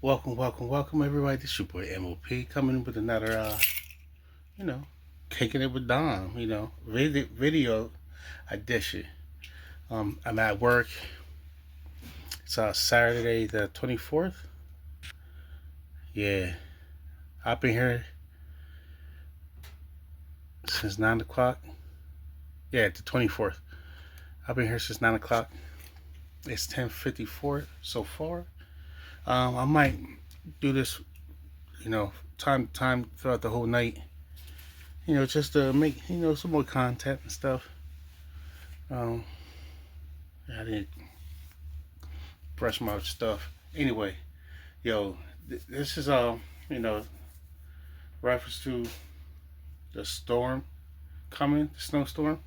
Welcome everybody. This your boy MOP coming in with another you know, kicking it with Dom, video edition. I'm at work. It's Saturday the 24th. Yeah. I've been here since 9 o'clock. Yeah, the 24th. I've been here since 9 o'clock. It's 10:54 so far. I might do this, time throughout the whole night. Just to make some more content and stuff. Um, I didn't brush my stuff. Anyway, this is you know, reference to the storm coming, the snowstorm.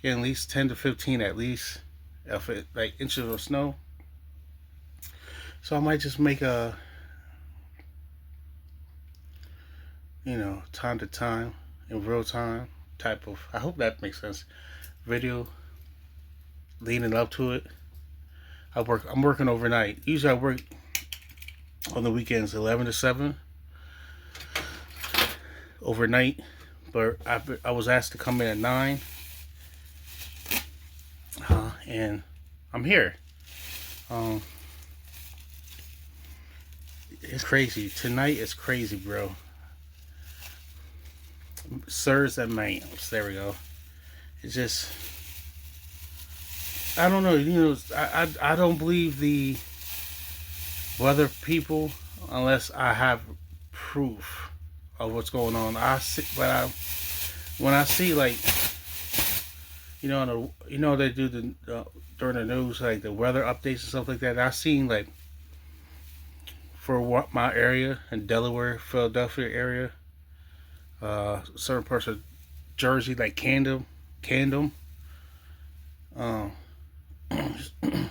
Getting at least 10 to 15 at least, if it like inches of snow. So I might just make a time to time in real time type of. I hope that makes sense. Video leading up to it. I'm working overnight. Usually I work on the weekends 11 to 7 overnight, but I was asked to come in at 9, and I'm here. Um, it's crazy. Tonight is crazy, bro. Sirs and ma'ams. There we go. It's just, I don't know. I don't believe the weather people unless I have proof of what's going on. I see, but when I see like they do the during the news like the weather updates and stuff like that. I seen like for what my area in Delaware, Philadelphia area, certain parts of Jersey like Camden. Um, how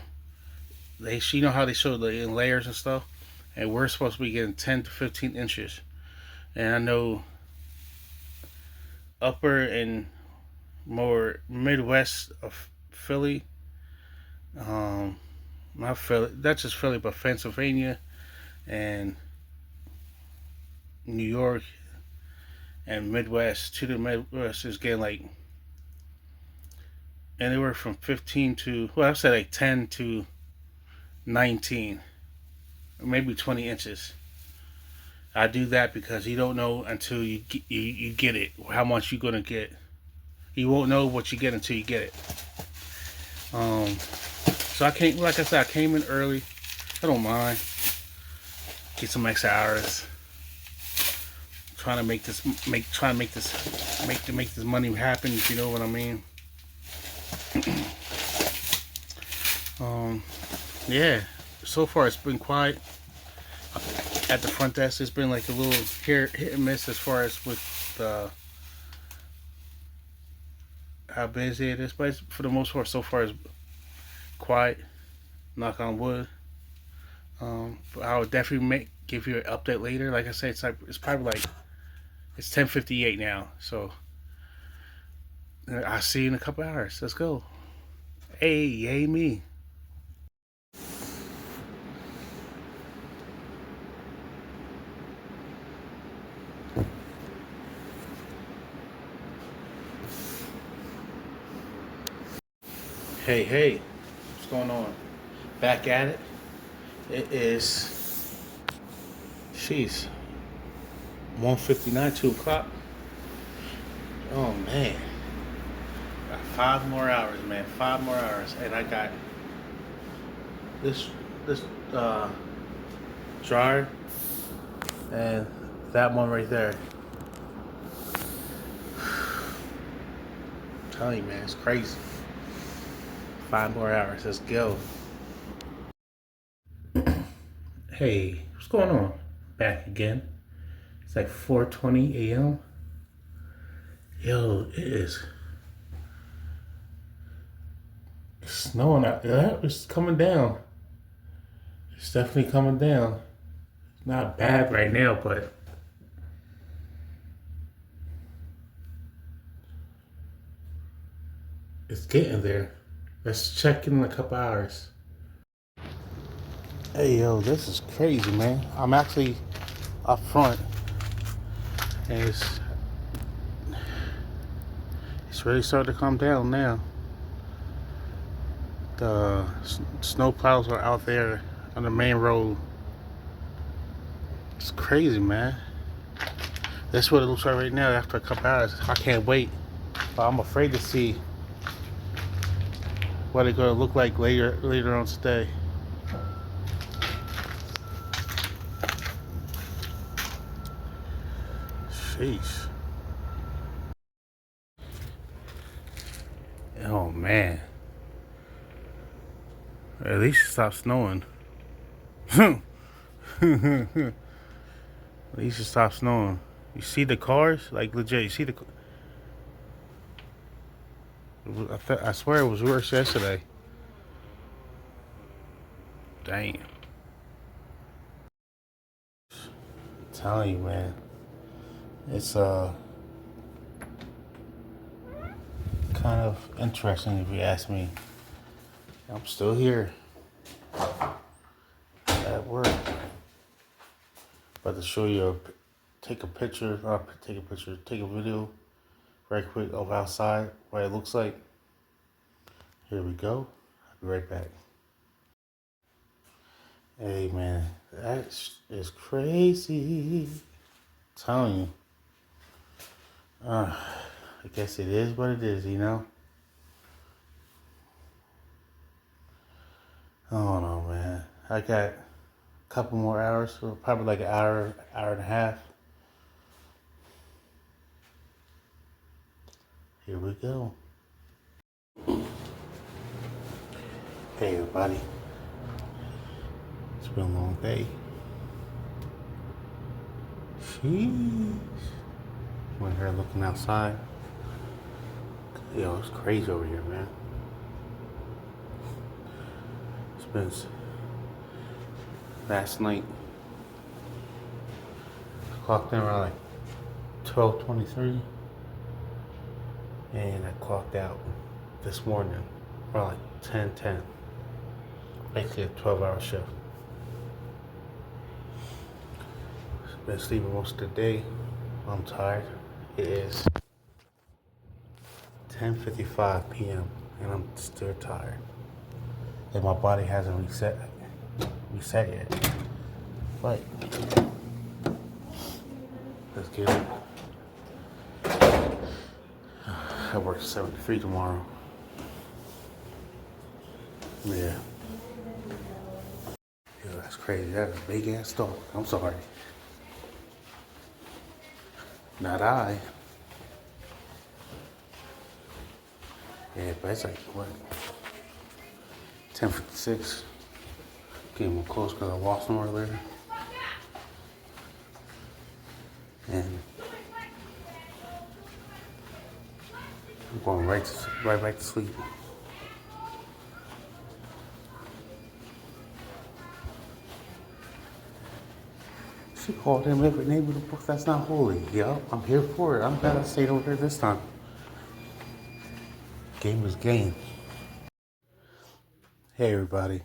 they show the in layers and stuff, and we're supposed to be getting 10 to 15 inches. And I know upper and more Midwest of Philly, not Philly, that's just Philly, but Pennsylvania and New York and Midwest to the Midwest is getting like anywhere from 15 to, well, I've said like 10 to 19, or maybe 20 inches. I do that because you don't know until you get it, how much you're gonna get. You won't know what you get until you get it. So I came, like I said, I came in early. I don't mind. Get some extra hours. Trying to make this money happen. If you know what I mean. Yeah. So far, it's been quiet at the front desk. It's been like a little hit and miss as far as with how busy it is, but for the most part, so far, it's quiet. Knock on wood. But I will definitely give you an update later. Like I said, it's probably like it's 10:58 now, so I'll see you in a couple hours. Let's go. Hey, yay me. Hey, what's going on? Back at it. It is, sheesh, 1:59, 2 o'clock. Oh man, got 5 more hours, man. 5 more hours, and I got this dryer and that one right there. I'm telling you, man, it's crazy. 5 more hours. Let's go. Hey, what's going on? Back again. It's like 4:20 a.m. Yo, it's snowing out there. It's coming down. It's definitely coming down. It's not bad right now, but it's getting there. Let's check in a couple hours. Hey yo, this is crazy, man. I'm actually up front, and it's really starting to come down now. The snow plows are out there on the main road. It's crazy, man. That's what it looks like right now after a couple hours. I can't wait. But I'm afraid to see what it's gonna look like later on today. Sheesh. Oh man. At least it stopped snowing. At least it stopped snowing. You see the cars? Like legit, you see the. I swear it was worse yesterday. Damn. I'm telling you, man. It's kind of interesting if you ask me. I'm still here at work. About to show you take a picture, take a video right quick of outside, what it looks like. Here we go. I'll be right back. Hey man, that is crazy. I'm telling you. I guess it is what it is, you know? I don't know, man. I got a couple more hours, or probably like an hour and a half. Here we go. Hey everybody. It's been a long day. Sheesh. When here looking outside. Yo, it's crazy over here, man. It's been last night. I clocked in around like 12:23, and I clocked out this morning around like 10:10. Basically a 12-hour shift. Been sleeping most of the day. I'm tired. It is 10:55 p.m. and I'm still tired. And my body hasn't reset yet. But let's get it. I work 7 to 3 tomorrow. Yeah. Yo, that's crazy. That's a big ass dog. I'm sorry. Not I. Yeah, but it's like, what? 10:56. Getting more close because I lost them earlier. And I'm going right back to sleep. She called him every name of the book that's not holy. Yup, I'm here for it. I'm glad I stayed over there this time. Game is game. Hey everybody.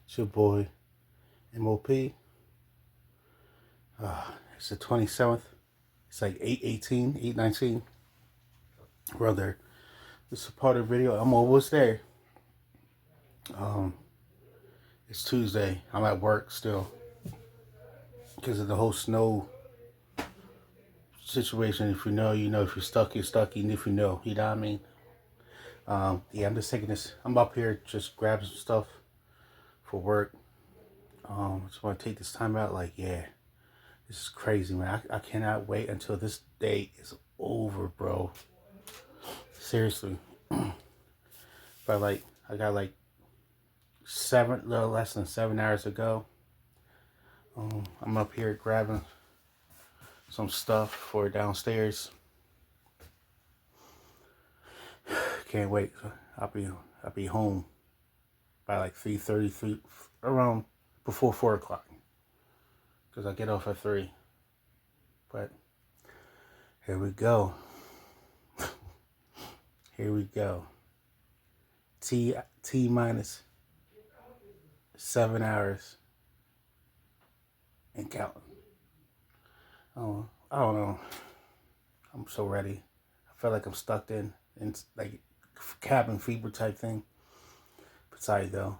It's your boy, MOP. It's the 27th. It's like 8:18, 8:19. Brother, this is a part of the video. I'm almost there. It's Tuesday. I'm at work still because of the whole snow situation. If you know, you know. If you're stuck, you're stuck. Even if you know, you know what I mean. Yeah, I'm just taking this. I'm up here just grabbing some stuff for work. I just want to take this time out. Like, yeah, this is crazy, man. I cannot wait until this day is over, bro. Seriously. But like, I got like little less than 7 hours ago. I'm up here grabbing some stuff for downstairs. Can't wait. I'll be home by like 3:30, around before 4 o'clock, because I get off at 3. But here we go. Here we go. T minus 7 hours and counting. Oh, I don't know. I'm so ready. I feel like I'm stuck in like cabin fever type thing. Besides though,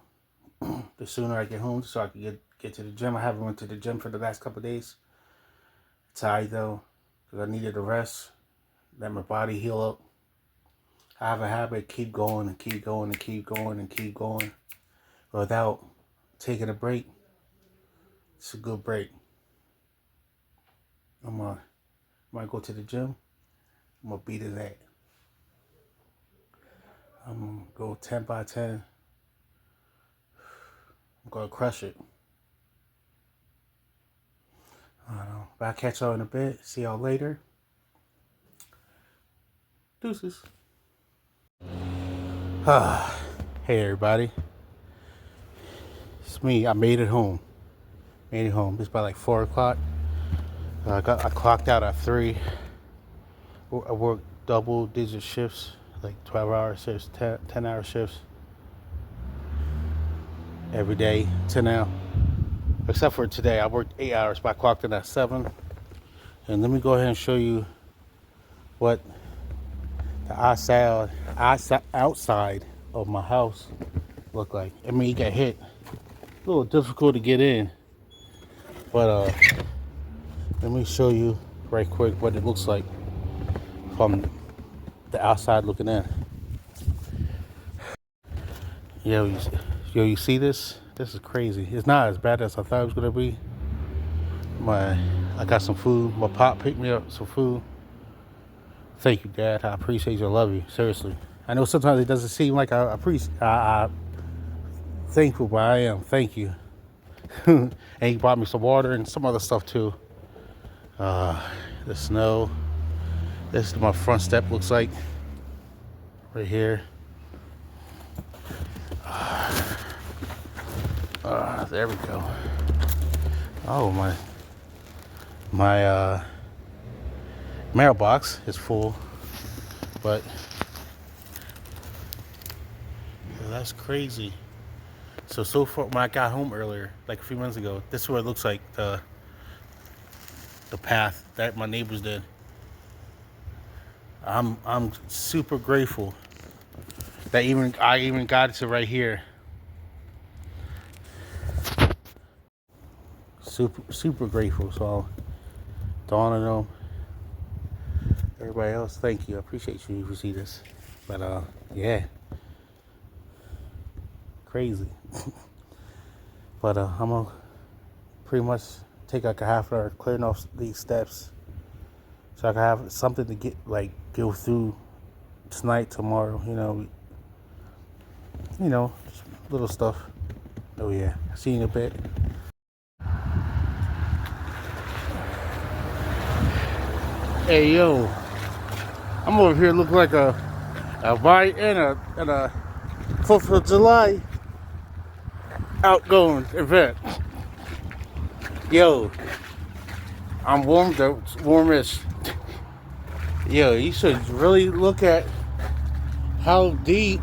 the sooner I get home, so I can get to the gym. I haven't went to the gym for the last couple of days. It's alright though, because I needed a rest, let my body heal up. I have a habit, keep going and keep going and keep going and keep going without taking a break. It's a good break. Might go to the gym. I'm gonna beat it at. I'm gonna go 10 by 10. I'm gonna crush it. I don't know. But I'll catch y'all in a bit. See y'all later. Deuces. Hey everybody. It's me. I made it home. It's about like 4 o'clock. I clocked out at 3. I worked double digit shifts, like 12-hour shifts, 10-hour shifts every day to now. Except for today, I worked 8 hours, but I clocked in at 7. And let me go ahead and show you what the outside of my house look like. I mean, you get hit. A little difficult to get in, but let me show you right quick what it looks like from the outside looking in. Yo, you see this? This is crazy. It's not as bad as I thought it was gonna be. I got some food. My pop picked me up some food. Thank you, Dad. I appreciate you. I love you. Seriously. I know sometimes it doesn't seem like I appreciate. I'm thankful, but I am. Thank you. And he brought me some water and some other stuff too. The snow. This is what my front step looks like. Right here. There we go. Oh, my mailbox is full, but that's crazy. So far, when I got home earlier, like a few minutes ago, this is what it looks like, the path that my neighbors did. I'm super grateful that I even got it to right here. Super grateful. So Dawn and them, everybody else, thank you. I appreciate you if you see this. But yeah, crazy. But I'm gonna pretty much take like a half hour clearing off these steps, so I can have something to go through tonight, tomorrow. Just little stuff. Oh yeah, see you in a bit. Hey yo, I'm over here looking like a bite and a 4th of July outgoing event. Yo, I'm warmish. Yo, you should really look at how deep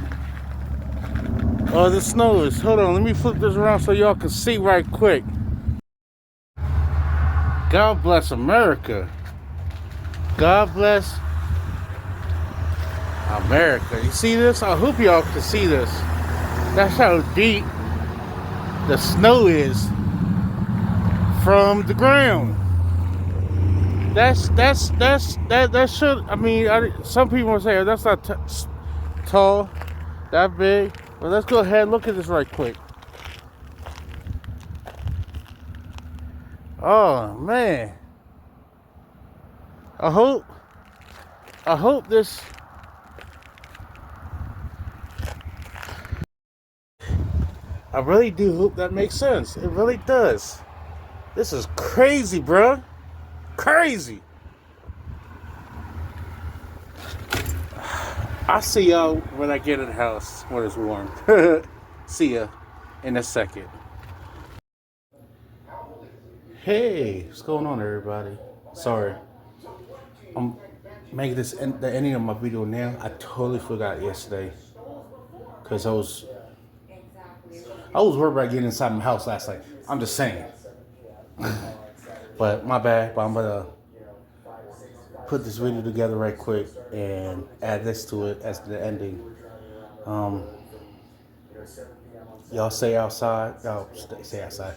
the snow is. Hold on, let me flip this around so y'all can see right quick. God bless America. God bless America. You see this? I hope y'all can see this. That's how deep the snow is from the ground. That should. I mean, some people will say, oh, that's not tall, that big. But let's go ahead and look at this right quick. Oh man. I hope this. I really do hope that makes sense. It really does. This is crazy, bruh. Crazy. I'll see y'all when I get in the house when it's warm. See ya in a second. Hey, what's going on, everybody? Sorry, I'm making this the ending of my video now. I totally forgot yesterday because I was worried about getting inside my house last night. I'm just saying. But my bad. But I'm gonna put this video together right quick and add this to it as the ending. Um, y'all stay outside. Y'all stay outside.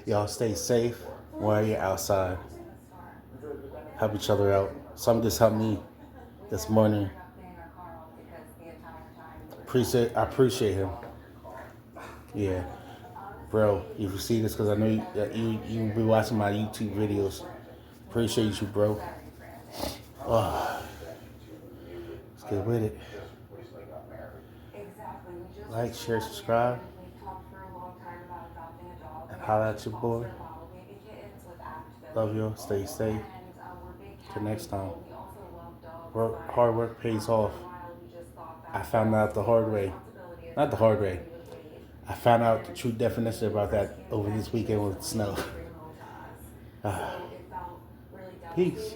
Y'all stay safe while you're outside. Help each other out. Some just helped me this morning. I appreciate him. Yeah, bro. If you see this, because I know you be watching my YouTube videos. Appreciate you, bro. Oh, let's get with it. Like, share, subscribe, and holla at your boy. Love you. Stay safe. Till next time. Hard work pays off. I found out the hard way. Not the hard way. I found out the true definition about that over this weekend with snow. Peace.